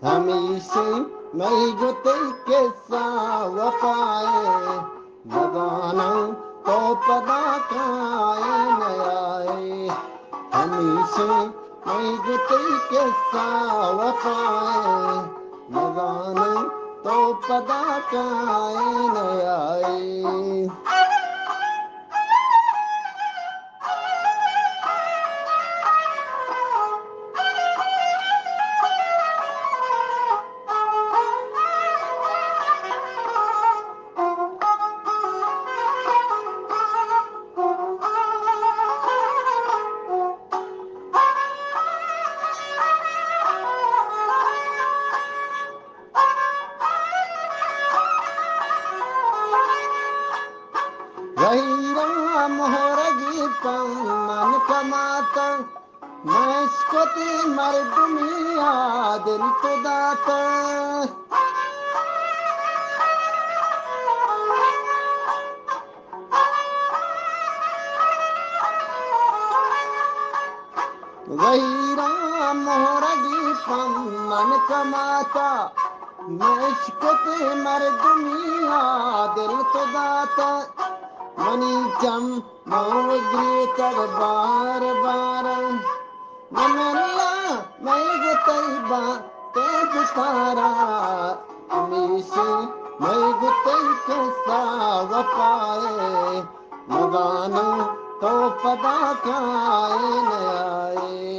हमेशा मैं गुते के वफाए लगाना तो पदा काए न आए हमेशा मैं गुते के वफाए लगाना तो पदा काए न आए वही राम हो रगी मन कमाता मैं इसको मर दुनिया दिल तो दाता वही राम हो रगी मन कमाता मैं इसको मर दुनिया दिल तो दाता मनी चम मोगी कर बार बार मनला मैं गुतैबा ते बुखारा हमेशा मैं गुतै के साव पाए लगाना तो पदा काए न आए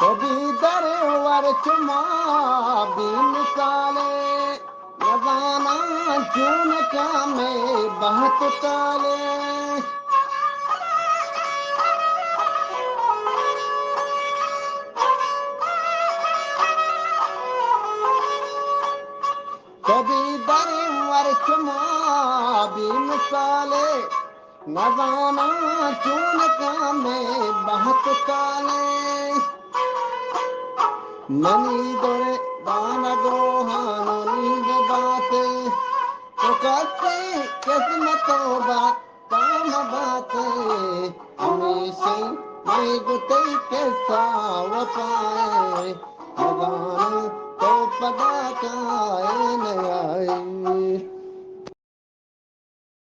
कभी दरवर चुमा बिन साले लगाना चून क्या में बहुत काले कभी दरवर चुमा बिन साले लगाना चून क्या में बहुत काले ननी दोरे दान गोहानो नींद बाते तो कहते किस्मतों बात काम बाते हमेशा मैं गुते के साव पाए लगाना तो पदा काए न आए